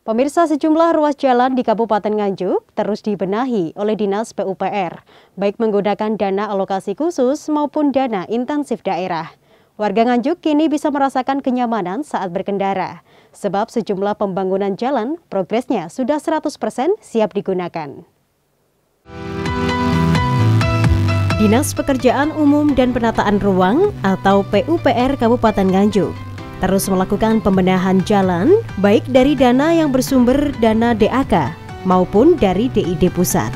Pemirsa, sejumlah ruas jalan di Kabupaten Nganjuk terus dibenahi oleh Dinas PUPR, baik menggunakan dana alokasi khusus maupun dana intensif daerah. Warga Nganjuk kini bisa merasakan kenyamanan saat berkendara, sebab sejumlah pembangunan jalan progresnya sudah 100% siap digunakan. Dinas Pekerjaan Umum dan Penataan Ruang atau PUPR Kabupaten Nganjuk terus melakukan pembenahan jalan baik dari dana yang bersumber dana DAK maupun dari DID pusat.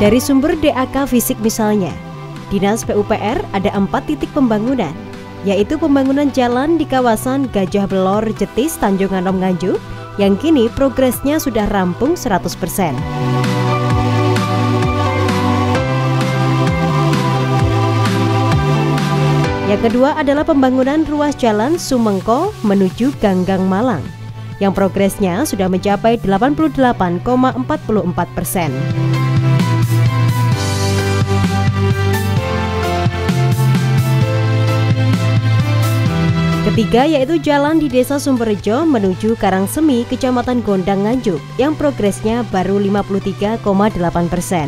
Dari sumber DAK fisik misalnya, Dinas PUPR ada 4 titik pembangunan, yaitu pembangunan jalan di kawasan Gajah Belor Jetis Tanjung Anom Nganjuk yang kini progresnya sudah rampung 100%. Yang kedua adalah pembangunan ruas jalan Sumengko menuju Ganggang Malang, yang progresnya sudah mencapai 88,44%. Ketiga yaitu jalan di Desa Sumberjo menuju Karangsemi, Kecamatan Gondang Nganjuk, yang progresnya baru 53,8%.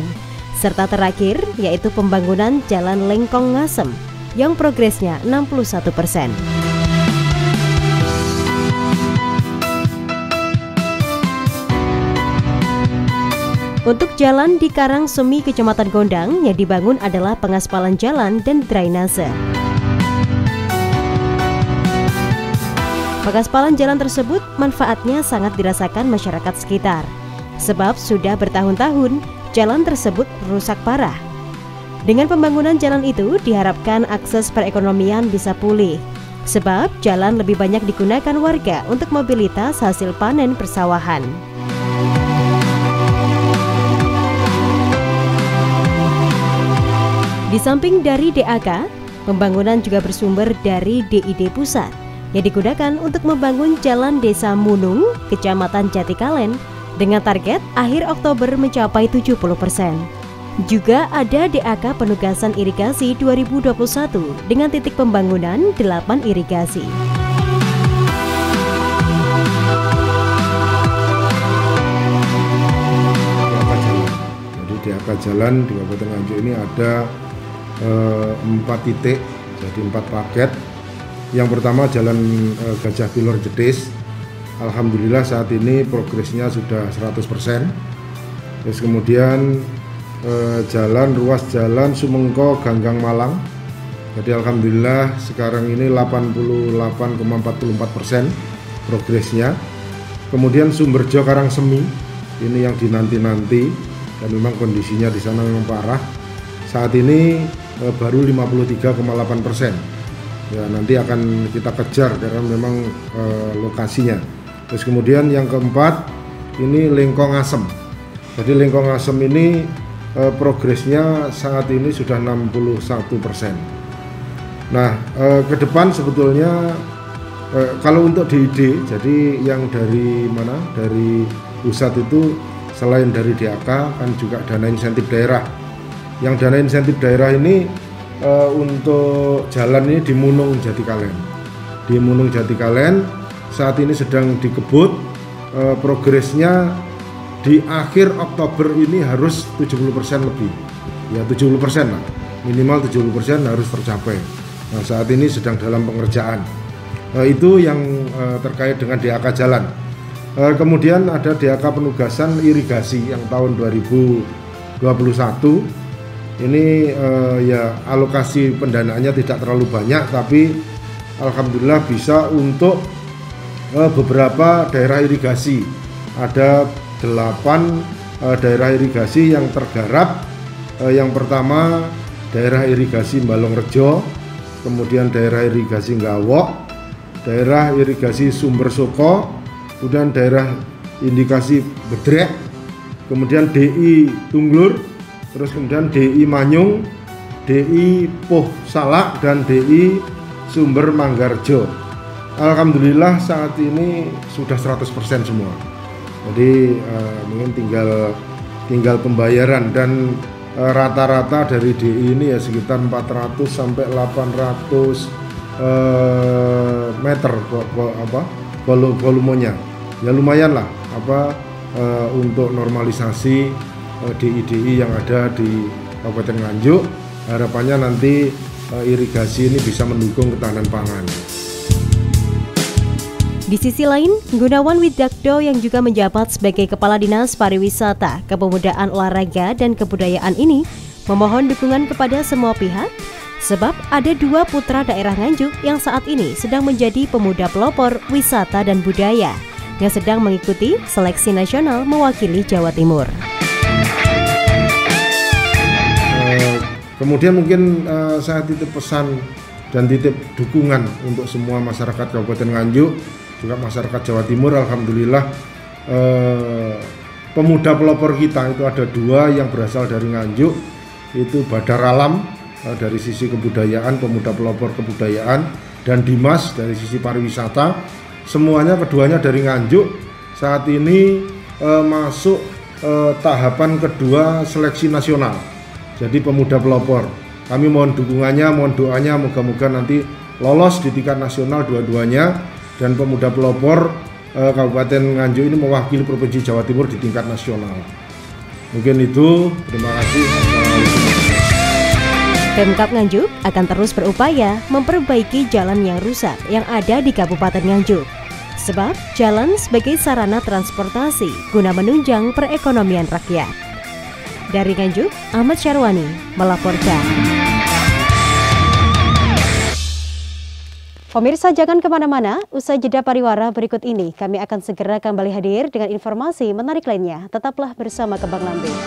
Serta terakhir yaitu pembangunan jalan Lengkong Ngasem, yang progresnya 61%. Untuk jalan di Karangsemi, Kecamatan Gondang, yang dibangun adalah pengaspalan jalan dan drainase. Pengaspalan jalan tersebut manfaatnya sangat dirasakan masyarakat sekitar, sebab sudah bertahun-tahun jalan tersebut rusak parah. Dengan pembangunan jalan itu diharapkan akses perekonomian bisa pulih, sebab jalan lebih banyak digunakan warga untuk mobilitas hasil panen persawahan. Di samping dari DAK, pembangunan juga bersumber dari DID pusat yang digunakan untuk membangun jalan Desa Munung, Kecamatan Jatikalen dengan target akhir Oktober mencapai 70%. Juga ada DAK penugasan irigasi 2021 dengan titik pembangunan 8 irigasi. Jadi DAK jalan di Kabupaten Nganjuk ini ada 4 titik, jadi 4 paket. Yang pertama jalan Gajah Belor Jetis. Alhamdulillah saat ini progresnya sudah 100%. Terus kemudian ruas jalan Sumengko Ganggang Malang. Jadi alhamdulillah sekarang ini 88,44% progresnya. Kemudian Sumberjo Karangsemi, ini yang dinanti-nanti dan memang kondisinya di sana memang parah. Saat ini baru 53,8%. Ya, nanti akan kita kejar karena memang lokasinya. Terus kemudian yang keempat ini Lengkong Ngasem. Jadi Lengkong Ngasem ini progresnya saat ini sudah 61%. Nah, ke depan sebetulnya kalau untuk DID, jadi yang dari mana? Dari pusat itu selain dari DAK kan juga dana insentif daerah. Yang dana insentif daerah ini untuk jalan ini di Munung Jatikalen. Di Munung Jatikalen saat ini sedang dikebut, progresnya di akhir Oktober ini harus 70% lebih. Ya 70% lah, minimal 70% harus tercapai. Nah saat ini sedang dalam pengerjaan. Itu yang terkait dengan DAK jalan. Kemudian ada DAK penugasan irigasi yang tahun 2021. Ini ya alokasi pendanaannya tidak terlalu banyak, tapi alhamdulillah bisa untuk beberapa daerah irigasi. Ada 8 daerah irigasi yang tergarap. Yang pertama daerah irigasi Balongrejo, kemudian daerah irigasi Ngawok, daerah irigasi Sumber Soko, kemudian daerah irigasi Bedrek, kemudian DI Tunglur, terus kemudian DI Manyung, DI Poh Salak, dan DI Sumber Manggarjo. Alhamdulillah saat ini sudah 100% semua. Jadi mungkin tinggal pembayaran, dan rata-rata dari DI ini ya sekitar 400 sampai 800 meter volumenya. Ya lumayan lah untuk normalisasi DI-DI yang ada di Kabupaten Nganjuk. Harapannya nanti irigasi ini bisa mendukung ketahanan pangan. Di sisi lain, Gunawan Widakdo yang juga menjabat sebagai Kepala Dinas Pariwisata, Kepemudaan Olahraga dan Kebudayaan ini memohon dukungan kepada semua pihak sebab ada 2 putra daerah Nganjuk yang saat ini sedang menjadi pemuda pelopor wisata dan budaya yang sedang mengikuti seleksi nasional mewakili Jawa Timur. Kemudian mungkin saya titip pesan dan titip dukungan untuk semua masyarakat Kabupaten Nganjuk, juga masyarakat Jawa Timur. Alhamdulillah pemuda pelopor kita itu ada 2 yang berasal dari Nganjuk, itu Badar Alam dari sisi kebudayaan, pemuda pelopor kebudayaan, dan Dimas dari sisi pariwisata. Semuanya keduanya dari Nganjuk. Saat ini masuk tahapan kedua seleksi nasional. Jadi pemuda pelopor. Kami mohon dukungannya, mohon doanya, moga-moga nanti lolos di tingkat nasional dua-duanya, dan pemuda pelopor Kabupaten Nganjuk ini mewakili Provinsi Jawa Timur di tingkat nasional. Mungkin itu, terima kasih. Pemkab Nganjuk akan terus berupaya memperbaiki jalan yang rusak yang ada di Kabupaten Nganjuk. Sebab jalan sebagai sarana transportasi guna menunjang perekonomian rakyat. Dari Nganjuk, Ahmad Syarwani melaporkan. Pemirsa jangan kemana-mana, usai jeda pariwara berikut ini kami akan segera kembali hadir dengan informasi menarik lainnya. Tetaplah bersama Kembang Lambung.